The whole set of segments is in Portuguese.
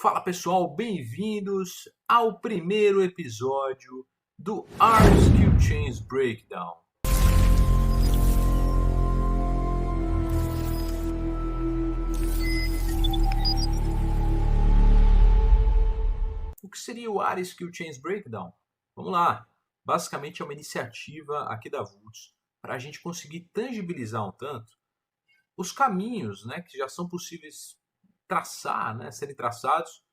Fala pessoal, bem-vindos ao primeiro episódio do RSQ-Chains Breakdown. O que seria o RSQ-Chains Breakdown? Vamos lá, basicamente é uma iniciativa aqui da Vultz para a gente conseguir tangibilizar um tanto os caminhos, que já são possíveis traçar, serem traçados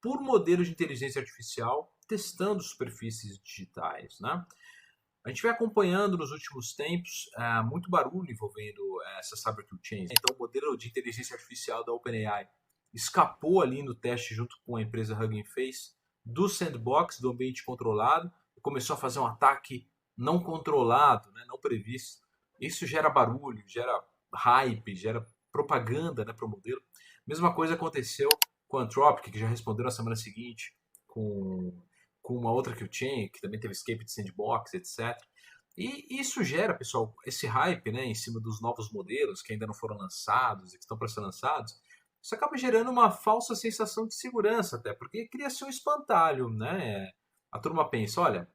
por modelos de inteligência artificial testando superfícies digitais. A gente vem acompanhando nos últimos tempos muito barulho envolvendo essa CyberQ Chains. Então, o modelo de inteligência artificial da OpenAI escapou ali no teste junto com a empresa Hugging Face do sandbox, do ambiente controlado, e começou a fazer um ataque não controlado, não previsto. Isso gera barulho, gera hype, gera propaganda para o modelo. Mesma coisa aconteceu com a Anthropic, que já respondeu na semana seguinte, com uma outra Q-Chain, que também teve escape de sandbox, etc. E isso gera, pessoal, esse hype em cima dos novos modelos que ainda não foram lançados e que estão para ser lançados. Isso acaba gerando uma falsa sensação de segurança até, porque cria-se um espantalho. A turma pensa, olha,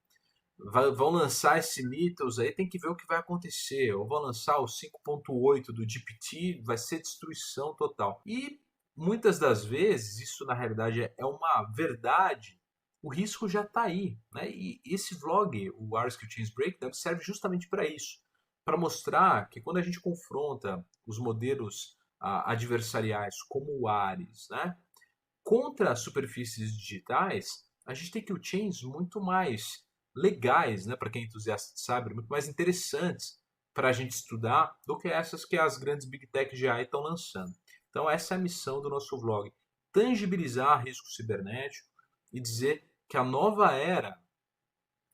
vão lançar esse Mythos aí, tem que ver o que vai acontecer. Ou vão lançar o 5.8 do GPT, vai ser destruição total. E muitas das vezes, isso na realidade é uma verdade, o risco já está aí. E esse vlog, o RSQ-Chains Breakdown, serve justamente para isso. Para mostrar que quando a gente confronta os modelos adversariais como o Ares, contra superfícies digitais, a gente tem Q-Chains muito mais legais, para quem é entusiasta de cyber, muito mais interessantes para a gente estudar do que essas que as grandes Big Tech já estão lançando. Então essa é a missão do nosso vlog, tangibilizar risco cibernético e dizer que a nova era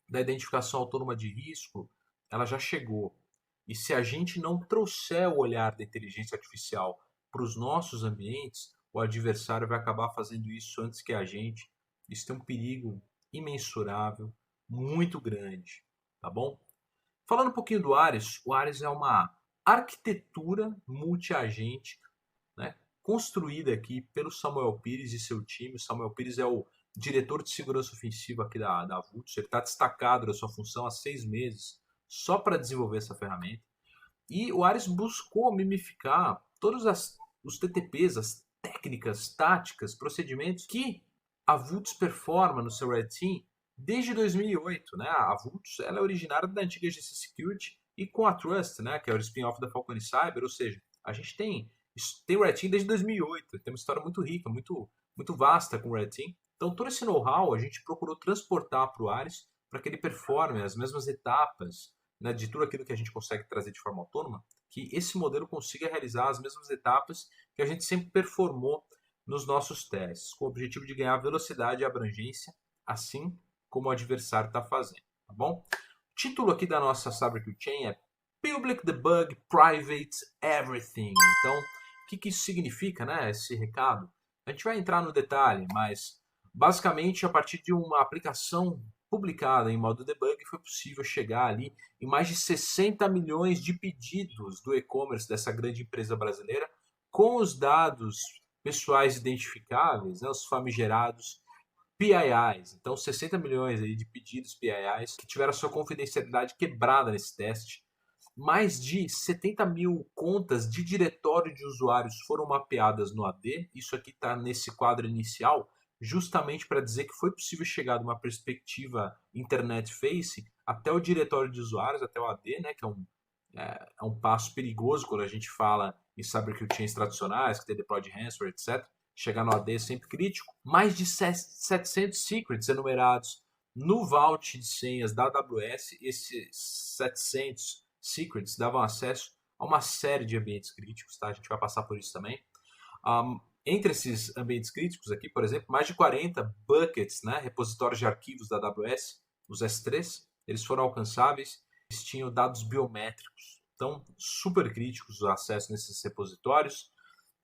da identificação autônoma de risco, ela já chegou. E se a gente não trouxer o olhar da inteligência artificial para os nossos ambientes, o adversário vai acabar fazendo isso antes que a gente. Isso tem um perigo imensurável, muito grande, tá bom? Falando um pouquinho do Ares, o Ares é uma arquitetura multiagente, construída aqui pelo Samuel Pires e seu time. O Samuel Pires é o diretor de segurança ofensiva aqui da Vultz. Ele está destacado da sua função há 6 meses só para desenvolver essa ferramenta. E o Ares buscou mimificar todos os TTPs, as técnicas, táticas, procedimentos que a Vultz performa no seu Red Team desde 2008. A Vultz ela é originária da antiga GC Security e com a Trust, que é o spin-off da Falcone Cyber, ou seja, a gente tem o Red Team desde 2008, tem uma história muito rica, muito vasta com o Red Team. Então todo esse know-how a gente procurou transportar para o Ares para que ele performe as mesmas etapas de tudo aquilo que a gente consegue trazer de forma autônoma, que esse modelo consiga realizar as mesmas etapas que a gente sempre performou nos nossos testes, com o objetivo de ganhar velocidade e abrangência, assim como o adversário está fazendo, tá bom? O título aqui da nossa CyberQ Chain é Public Debug Private Everything. Então, o que isso significa, esse recado? A gente vai entrar no detalhe, mas basicamente a partir de uma aplicação publicada em modo debug, foi possível chegar ali em mais de 60 milhões de pedidos do e-commerce dessa grande empresa brasileira, com os dados pessoais identificáveis, os famigerados PIIs. Então, 60 milhões aí de pedidos PIIs que tiveram a sua confidencialidade quebrada nesse teste. Mais de 70 mil contas de diretório de usuários foram mapeadas no AD. Isso aqui está nesse quadro inicial, justamente para dizer que foi possível chegar de uma perspectiva internet face até o diretório de usuários, até o AD, que é um passo perigoso quando a gente fala em CyberQ Chains tradicionais, que tem deploy de ransomware, etc. Chegar no AD é sempre crítico. Mais de 700 secrets enumerados no vault de senhas da AWS. Esses 700 secrets davam acesso a uma série de ambientes críticos, tá? A gente vai passar por isso também. Entre esses ambientes críticos aqui, por exemplo, mais de 40 buckets, repositórios de arquivos da AWS, os S3, eles foram alcançáveis, eles tinham dados biométricos, então super críticos o acesso nesses repositórios.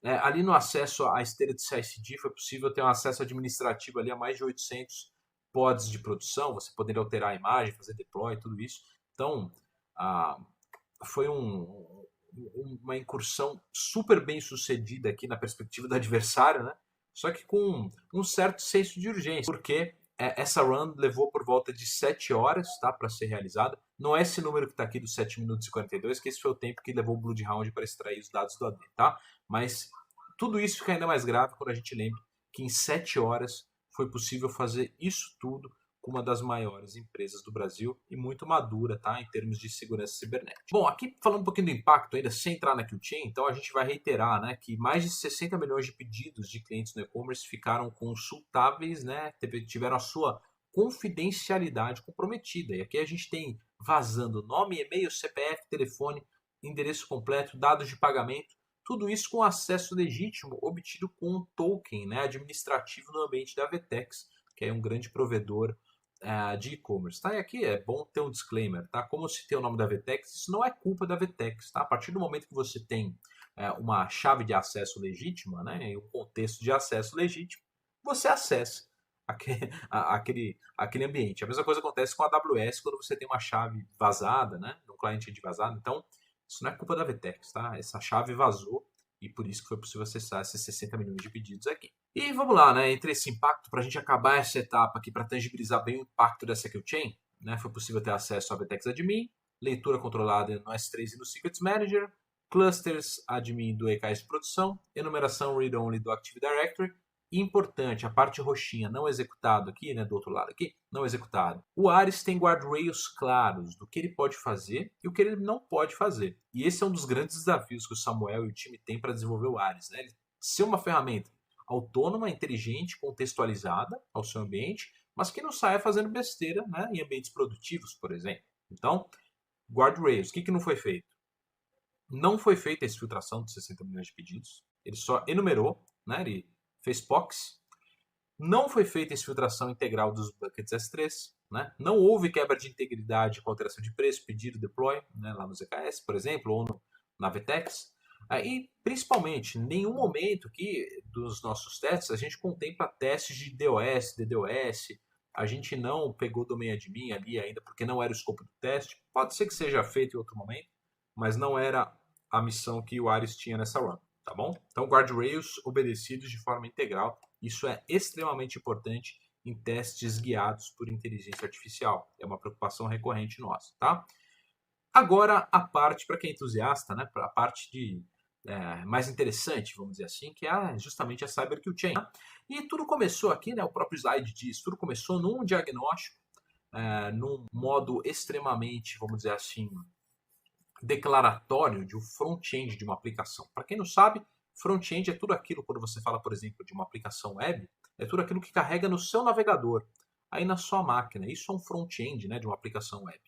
Ali no acesso à esteira de CI/CD foi possível ter um acesso administrativo ali a mais de 800 pods de produção, você poderia alterar a imagem, fazer deploy, tudo isso. Então, foi uma incursão super bem sucedida aqui na perspectiva do adversário, só que com um certo senso de urgência, porque essa run levou por volta de 7 horas, tá, para ser realizada. Não é esse número que está aqui dos 7 minutos e 42, que esse foi o tempo que levou o Bloodhound para extrair os dados do AD, tá? Mas tudo isso fica ainda mais grave quando a gente lembra que em 7 horas foi possível fazer isso tudo com uma das maiores empresas do Brasil e muito madura, tá, em termos de segurança cibernética. Bom, aqui falando um pouquinho do impacto ainda, sem entrar na Q-Chain, então a gente vai reiterar, né, que mais de 60 milhões de pedidos de clientes no e-commerce ficaram consultáveis, né, tiveram a sua confidencialidade comprometida. E aqui a gente tem vazando nome, e-mail, CPF, telefone, endereço completo, dados de pagamento, tudo isso com acesso legítimo obtido com um token, né, administrativo no ambiente da Avetex, que é um grande provedor de e-commerce, tá? E aqui é bom ter um disclaimer, tá? Como se tem o nome da Avetex, isso não é culpa da Avetex, tá? A partir do momento que você tem uma chave de acesso legítima, né, e um contexto de acesso legítimo, você acessa aquele ambiente. A mesma coisa acontece com a AWS quando você tem uma chave vazada, né, um cliente de vazado. Então, isso não é culpa da Avetex, tá? Essa chave vazou e por isso que foi possível acessar esses 60 milhões de pedidos aqui. E vamos lá, né? Entre esse impacto, para a gente acabar essa etapa aqui, para tangibilizar bem o impacto dessa Q-Chain, né? Foi possível ter acesso ao Avetex Admin, leitura controlada no S3 e no Secrets Manager, clusters admin do EKS de produção, enumeração read-only do Active Directory. E importante, a parte roxinha não executado aqui, né, do outro lado aqui, não executado. O Ares tem guardrails claros do que ele pode fazer e o que ele não pode fazer. E esse é um dos grandes desafios que o Samuel e o time têm para desenvolver o Ares, né? Ele ser uma ferramenta autônoma, inteligente, contextualizada ao seu ambiente, mas que não saia fazendo besteira, né, em ambientes produtivos, por exemplo. Então, guardrails, o que não foi feito? Não foi feita a exfiltração de 60 milhões de pedidos, ele só enumerou, né, ele fez POCs. Não foi feita a exfiltração integral dos buckets S3, né? Não houve quebra de integridade com alteração de preço, pedido, deploy, né, lá no ZKS, por exemplo, ou na Avetex. E, principalmente, em nenhum momento aqui dos nossos testes a gente contempla testes de DOS, DDoS. A gente não pegou domain admin ali ainda porque não era o escopo do teste. Pode ser que seja feito em outro momento, mas não era a missão que o Ares tinha nessa run. Tá bom? Então, guardrails obedecidos de forma integral. Isso é extremamente importante em testes guiados por inteligência artificial. É uma preocupação recorrente nossa, tá? Agora, a parte, para quem é entusiasta, né, a parte mais interessante, vamos dizer assim, que é justamente a CyberQchain. Né? E tudo começou aqui, né, o próprio slide diz, tudo começou num diagnóstico, num modo extremamente, vamos dizer assim, declaratório de um front-end de uma aplicação. Para quem não sabe, front-end é tudo aquilo, quando você fala, por exemplo, de uma aplicação web, é tudo aquilo que carrega no seu navegador, aí na sua máquina. Isso é um front-end, né, de uma aplicação web.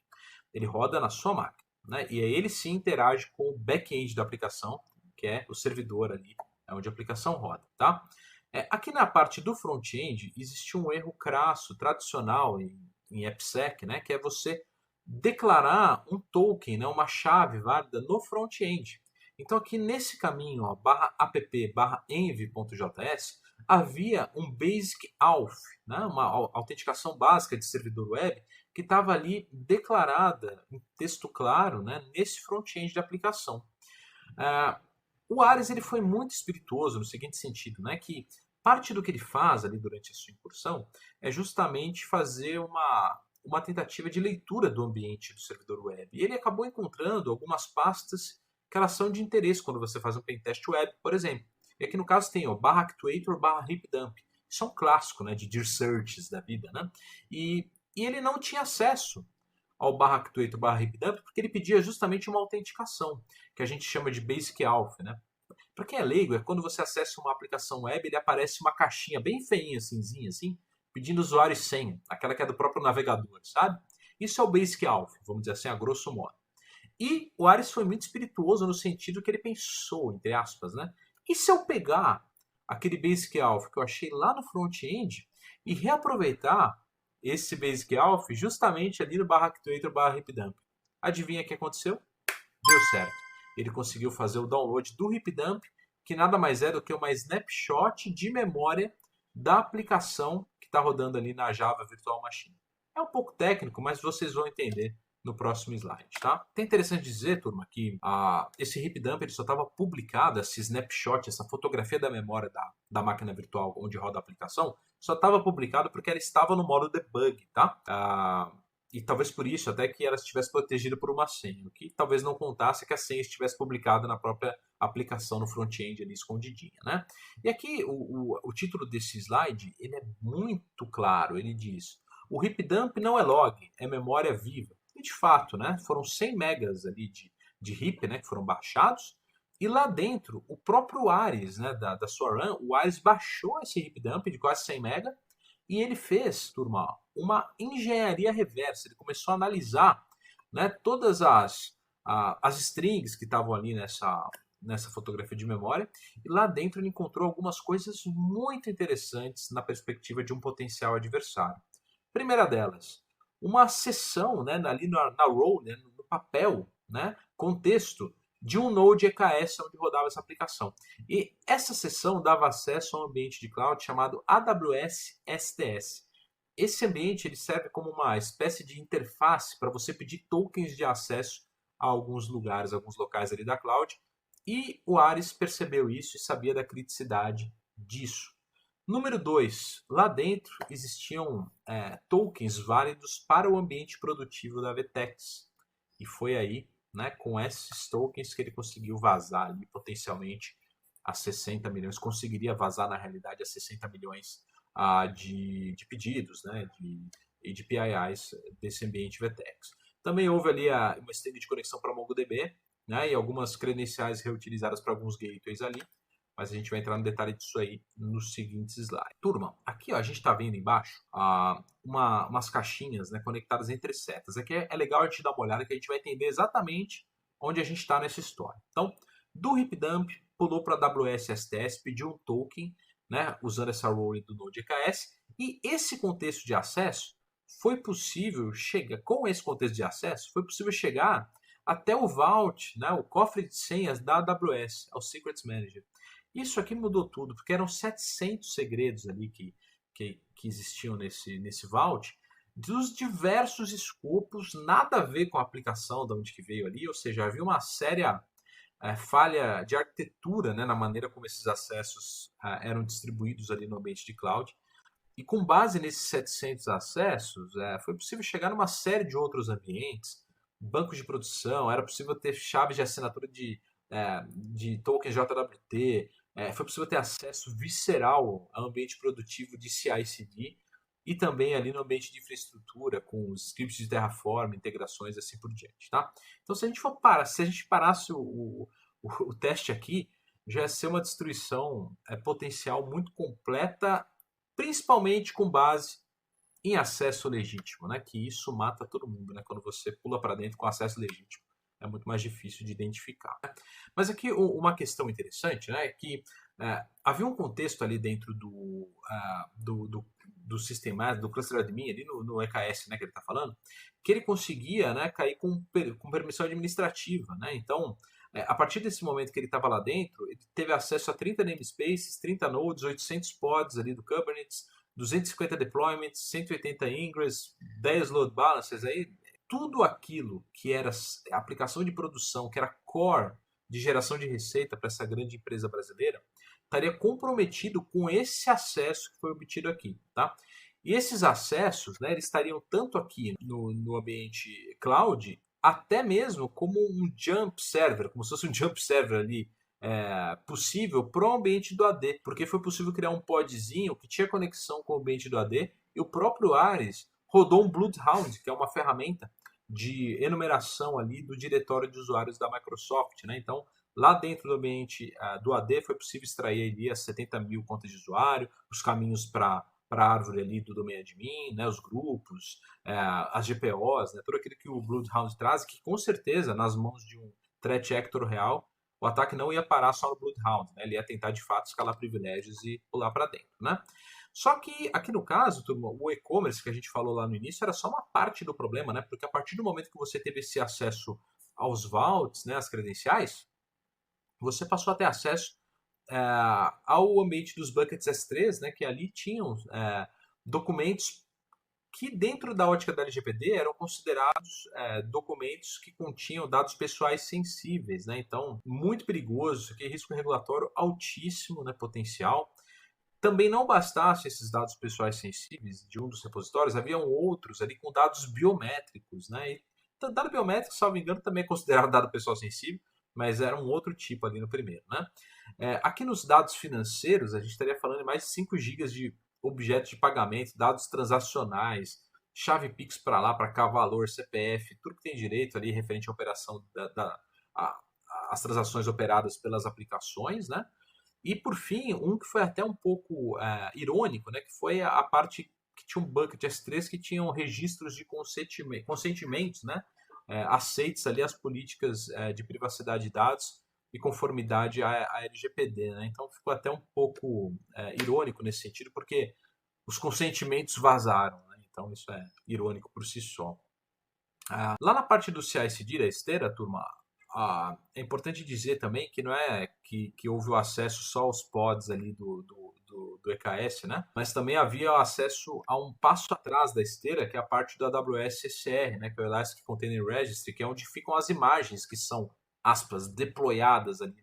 Ele roda na sua máquina, né, e aí ele se interage com o back-end da aplicação, que é o servidor ali, onde a aplicação roda. Tá? Aqui na parte do front-end, existe um erro crasso, tradicional em AppSec, né, que é você declarar um token, né, uma chave válida no front-end. Então aqui nesse caminho, ó, /app/env.js, havia um basic auth, né, uma autenticação básica de servidor web que estava ali declarada em texto claro, né, nesse front-end da aplicação. O Ares ele foi muito espirituoso no seguinte sentido, né, que parte do que ele faz ali durante a sua incursão é justamente fazer uma tentativa de leitura do ambiente do servidor web. E ele acabou encontrando algumas pastas que elas são de interesse quando você faz um pentest web, por exemplo. E aqui no caso tem o /actuator /heapdump. Isso é um clássico, né, de dir searches da vida. Né? E ele não tinha acesso ao /actuator /heapdump porque ele pedia justamente uma autenticação, que a gente chama de basic auth. Né? Para quem é leigo, é quando você acessa uma aplicação web, ele aparece uma caixinha bem feinha, cinzinha, assim, pedindo usuário e senha, aquela que é do próprio navegador, sabe? Isso é o Basic Auth, vamos dizer assim, a grosso modo. E o Ares foi muito espirituoso no sentido que ele pensou, entre aspas, né? E se eu pegar aquele Basic Auth que eu achei lá no front-end e reaproveitar esse Basic Auth justamente ali no /actuator /heapdump? Adivinha o que aconteceu? Deu certo. Ele conseguiu fazer o download do heapdump, que nada mais é do que uma snapshot de memória da aplicação que está rodando ali na Java Virtual Machine. É um pouco técnico, mas vocês vão entender no próximo slide, tá? É interessante dizer, turma, que esse heap dump ele só estava publicado, esse snapshot, essa fotografia da memória da máquina virtual onde roda a aplicação, só estava publicado porque ela estava no modo debug, tá? E talvez por isso até que ela estivesse protegida por uma senha, o que talvez não contasse que a senha estivesse publicada na própria aplicação no front-end ali escondidinha, né? E aqui o título desse slide ele é muito claro, ele diz: o heap dump não é log, é memória viva. E de fato, né, foram 100 megas ali de heap, né, que foram baixados, e lá dentro, o próprio Ares, né, da sua RAM, o Ares baixou esse heap dump de quase 100 mega, e ele fez, turma, uma engenharia reversa. Ele começou a analisar, né, todas as strings que estavam ali nessa fotografia de memória, e lá dentro ele encontrou algumas coisas muito interessantes na perspectiva de um potencial adversário. Primeira delas, uma seção, né, ali na row, né, no papel, né, contexto de um Node EKS onde rodava essa aplicação. E essa seção dava acesso a um ambiente de cloud chamado AWS STS. Esse ambiente ele serve como uma espécie de interface para você pedir tokens de acesso a alguns lugares, alguns locais ali da cloud. E o Ares percebeu isso e sabia da criticidade disso. Número 2, lá dentro existiam tokens válidos para o ambiente produtivo da VTEX. E foi aí, né, com esses tokens que ele conseguiu vazar ali, potencialmente a 60 milhões, conseguiria vazar na realidade a 60 milhões de pedidos, né, de PIIs desse ambiente VTEX. Também houve ali uma string de conexão para MongoDB, né, e algumas credenciais reutilizadas para alguns gateways ali. Mas a gente vai entrar no detalhe disso aí nos seguintes slides. Turma, aqui ó, a gente está vendo embaixo umas caixinhas, né, conectadas entre setas. Aqui é legal a gente dar uma olhada que a gente vai entender exatamente onde a gente está nessa história. Então, do heap dump, pulou para a AWS STS, pediu um token, né, usando essa role do Node EKS, e esse contexto de acesso foi possível chegar, com esse contexto de acesso, foi possível chegar até o Vault, né, o cofre de senhas da AWS, ao Secrets Manager. Isso aqui mudou tudo, porque eram 700 segredos ali que existiam nesse Vault, dos diversos escopos, nada a ver com a aplicação de onde que veio ali, ou seja, havia uma séria falha de arquitetura, né, na maneira como esses acessos eram distribuídos ali no ambiente de cloud. E com base nesses 700 acessos, foi possível chegar numa série de outros ambientes, bancos de produção, era possível ter chaves de assinatura de tokens JWT, foi possível ter acesso visceral ao ambiente produtivo de CI/CD e também ali no ambiente de infraestrutura, com os scripts de Terraform, integrações e assim por diante. Tá? Então, se a gente parasse o teste aqui, já ia ser uma destruição potencial muito completa, principalmente com base em acesso legítimo, né? Que isso mata todo mundo, né? Quando você pula para dentro com acesso legítimo, é muito mais difícil de identificar. Mas aqui uma questão interessante, né? É que havia um contexto ali dentro do sistema, do cluster admin, ali no EKS, né? Que ele está falando, que ele conseguia, né? Cair com permissão administrativa, né? Então, a partir desse momento que ele estava lá dentro, ele teve acesso a 30 namespaces, 30 nodes, 800 pods ali do Kubernetes, 250 deployments, 180 ingress, 10 load balancers, aí tudo aquilo que era aplicação de produção, que era core de geração de receita para essa grande empresa brasileira, estaria comprometido com esse acesso que foi obtido aqui, tá? E esses acessos, né, eles estariam tanto aqui no ambiente cloud, até mesmo como um jump server, como se fosse um jump server ali, possível para o ambiente do AD, porque foi possível criar um podzinho que tinha conexão com o ambiente do AD e o próprio Ares rodou um Bloodhound, que é uma ferramenta de enumeração ali do diretório de usuários da Microsoft, né? Então, lá dentro do ambiente do AD foi possível extrair ali as 70 mil contas de usuário, os caminhos para a árvore ali do domain admin, né, os grupos, as GPOs, né, tudo aquilo que o Bloodhound traz, que com certeza nas mãos de um threat actor real, o ataque não ia parar só no Bloodhound, né, ele ia tentar de fato escalar privilégios e pular para dentro, né? Só que aqui no caso, turma, o e-commerce que a gente falou lá no início era só uma parte do problema, né? Porque a partir do momento que você teve esse acesso aos vaults, né, às credenciais, você passou a ter acesso ao ambiente dos buckets S3, né, que ali tinham documentos que dentro da ótica da LGPD eram considerados documentos que continham dados pessoais sensíveis, né? Então, muito perigoso, isso aqui é risco regulatório altíssimo, né, potencial. Também não bastasse esses dados pessoais sensíveis de um dos repositórios, haviam outros ali com dados biométricos, né? E dado biométrico, salvo engano, também é considerado dado pessoal sensível, mas era um outro tipo ali no primeiro, né? Aqui nos dados financeiros, a gente estaria falando de mais de 5 gigas de objetos de pagamento, dados transacionais, chave Pix para lá, para cá, valor, CPF, tudo que tem direito ali referente à operação as transações operadas pelas aplicações, né? E por fim, um que foi até um pouco irônico, né? Que foi a parte que tinha um bucket S3 que tinham registros de consentimentos, né? Aceitos ali as políticas de privacidade de dados e conformidade à LGPD, né? Então ficou até um pouco irônico nesse sentido, porque os consentimentos vazaram, né? Então isso é irônico por si só. Lá na parte do CI/CD da esteira, turma, é importante dizer também que não é que houve o acesso só aos pods ali do EKS, né? Mas também havia acesso a um passo atrás da esteira, que é a parte do AWS ECR, né? Que é o Elastic Container Registry, que é onde ficam as imagens que são, aspas, deployadas ali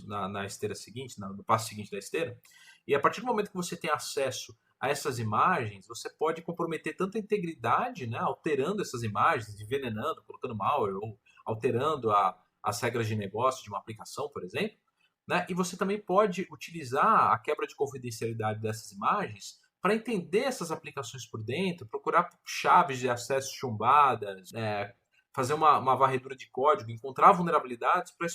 na esteira seguinte, no passo seguinte da esteira. E a partir do momento que você tem acesso a essas imagens, você pode comprometer tanto a integridade, né, alterando essas imagens, envenenando, colocando malware ou alterando as regras de negócio de uma aplicação, por exemplo, né? E você também pode utilizar a quebra de confidencialidade dessas imagens para entender essas aplicações por dentro, procurar chaves de acesso chumbadas, fazer uma varredura de código, encontrar vulnerabilidades para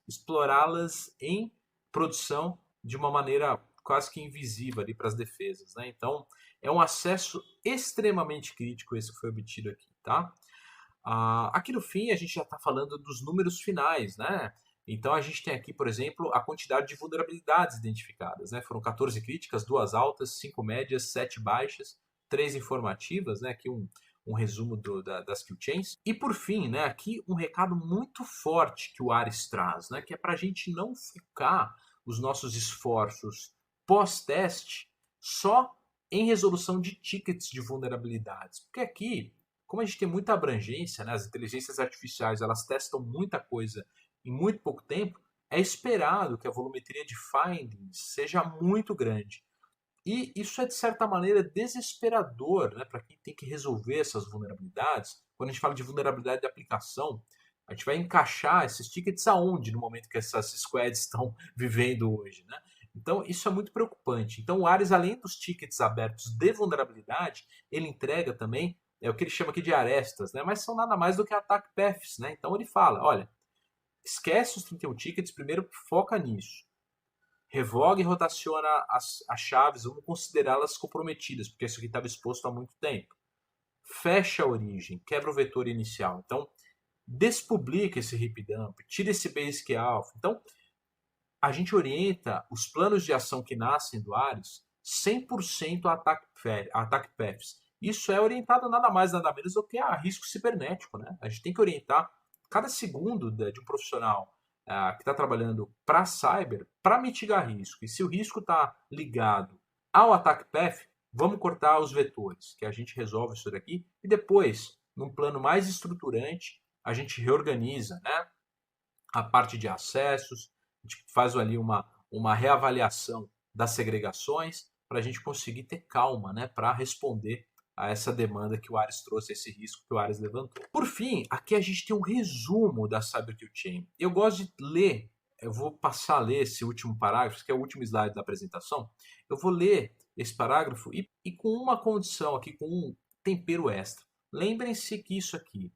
explorá-las em produção de uma maneira quase que invisível ali para as defesas, né? Então, é um acesso extremamente crítico esse que foi obtido aqui, tá? Aqui no fim, a gente já está falando dos números finais, né? Então, a gente tem aqui, por exemplo, a quantidade de vulnerabilidades identificadas, né? Foram 14 críticas, 2 altas, 5 médias, 7 baixas, 3 informativas, né? Aqui um resumo das kill chains. E por fim, né, aqui um recado muito forte que o Ares traz, né? Que é para a gente não focar os nossos esforços pós-teste só em resolução de tickets de vulnerabilidades. Porque aqui, como a gente tem muita abrangência, né, as inteligências artificiais elas testam muita coisa em muito pouco tempo, é esperado que a volumetria de findings seja muito grande. E isso é, de certa maneira, desesperador, né, para quem tem que resolver essas vulnerabilidades. Quando a gente fala de vulnerabilidade de aplicação, a gente vai encaixar esses tickets aonde no momento que essas squads estão vivendo hoje, né? Então, isso é muito preocupante. Então, o Ares, além dos tickets abertos de vulnerabilidade, ele entrega também o que ele chama aqui de arestas, né? Mas são nada mais do que attack paths, né? Então, ele fala, olha, esquece os 31 tickets, primeiro foca nisso. Revoga e rotaciona as chaves, vamos considerá-las comprometidas, porque isso aqui estava exposto há muito tempo. Fecha a origem, quebra o vetor inicial. Então, despublica esse heap dump, tira esse basic alpha. Então, a gente orienta os planos de ação que nascem do Ares 100% a attack paths. Isso é orientado nada mais, nada menos do que a risco cibernético, né? A gente tem que orientar cada segundo de um profissional que está trabalhando para cyber para mitigar risco. E se o risco está ligado ao attack path, vamos cortar os vetores, que a gente resolve isso daqui. E depois, num plano mais estruturante, a gente reorganiza, né, a parte de acessos, a gente faz ali uma reavaliação das segregações para a gente conseguir ter calma, né, para responder a essa demanda que o Ares trouxe, esse risco que o Ares levantou. Por fim, aqui a gente tem um resumo da Cyber Kill Chain. Eu gosto de ler, eu vou passar a ler esse último parágrafo, que é o último slide da apresentação. Eu vou ler esse parágrafo e com uma condição aqui, com um tempero extra. Lembrem-se que isso aqui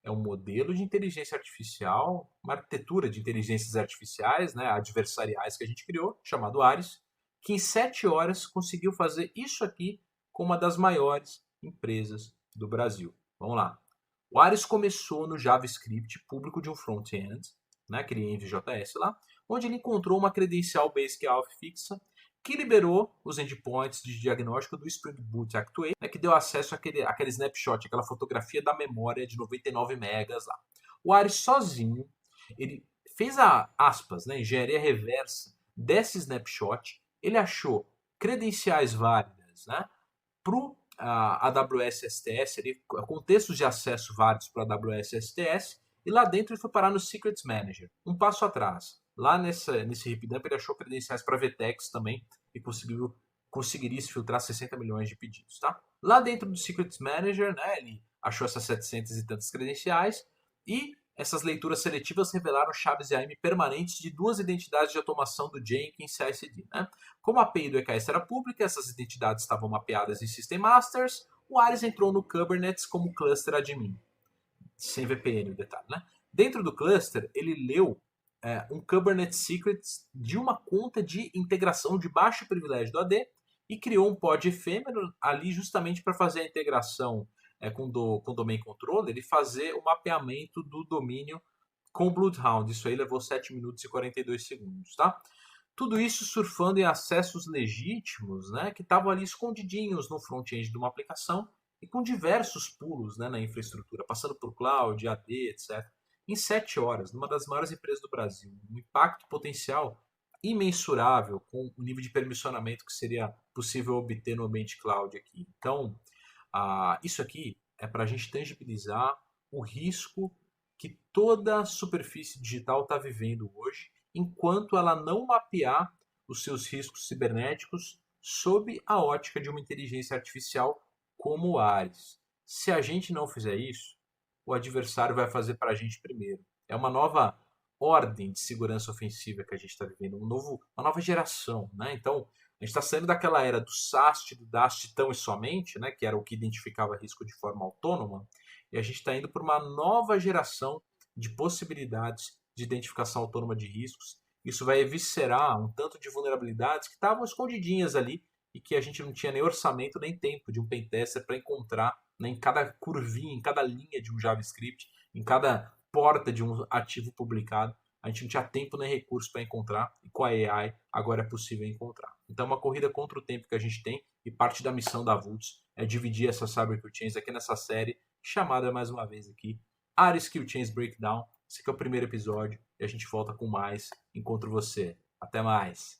é um modelo de inteligência artificial, uma arquitetura de inteligências artificiais, né, adversariais que a gente criou, chamado Ares, que em 7 horas conseguiu fazer isso aqui com uma das maiores empresas do Brasil. Vamos lá. O Ares começou no JavaScript público de um front-end, né, aquele NVJS lá, onde ele encontrou uma credencial Basic Auth fixa que liberou os endpoints de diagnóstico do Spring Boot Actuate, né, que deu acesso àquele snapshot, aquela fotografia da memória de 99 megas lá. O Ares sozinho, ele fez aspas, né, engenharia reversa desse snapshot, ele achou credenciais válidas, né, para o a AWS STS, ali, contextos de acesso válidos para a AWS STS, e lá dentro ele foi parar no Secrets Manager, um passo atrás. Lá nesse Hipdump ele achou credenciais para VTEX também e conseguiria se filtrar 60 milhões de pedidos. Tá? Lá dentro do Secrets Manager, né, ele achou essas 700 e tantas credenciais e essas leituras seletivas revelaram chaves IAM permanentes de duas identidades de automação do Jenkins CI/CD. Né? Como a API do EKS era pública, essas identidades estavam mapeadas em System Masters, o Ares entrou no Kubernetes como cluster admin, sem VPN, o detalhe. Né? Dentro do cluster, ele leu um Kubernetes Secrets de uma conta de integração de baixo privilégio do AD e criou um pod efêmero ali justamente para fazer a integração com o Domain Controller e fazer o mapeamento do domínio com o Bloodhound. Isso aí levou 7 minutos e 42 segundos. Tá? Tudo isso surfando em acessos legítimos, né, que estavam ali escondidinhos no front-end de uma aplicação e com diversos pulos, né, na infraestrutura, passando por cloud, AD, etc. Em 7 horas, numa das maiores empresas do Brasil. Um impacto potencial imensurável com o nível de permissionamento que seria possível obter no ambiente cloud aqui. Então, isso aqui é para a gente tangibilizar o risco que toda superfície digital está vivendo hoje, enquanto ela não mapear os seus riscos cibernéticos sob a ótica de uma inteligência artificial como o Ares. Se a gente não fizer isso, o adversário vai fazer para a gente primeiro. É uma nova ordem de segurança ofensiva que a gente está vivendo, uma nova geração. Né? Então, a gente está saindo daquela era do SAST, do DAST tão e somente, né, que era o que identificava risco de forma autônoma, e a gente está indo para uma nova geração de possibilidades de identificação autônoma de riscos. Isso vai eviscerar um tanto de vulnerabilidades que estavam escondidinhas ali e que a gente não tinha nem orçamento nem tempo de um pentester para encontrar, né, em cada curvinha, em cada linha de um JavaScript, em cada porta de um ativo publicado. A gente não tinha tempo nem recurso para encontrar, e com a AI agora é possível encontrar. Então é uma corrida contra o tempo que a gente tem, e parte da missão da Vultz é dividir essas CyberKillChains aqui nessa série, chamada mais uma vez aqui, Ares Killchains Breakdown. Esse aqui é o primeiro episódio, e a gente volta com mais. Encontro você. Até mais!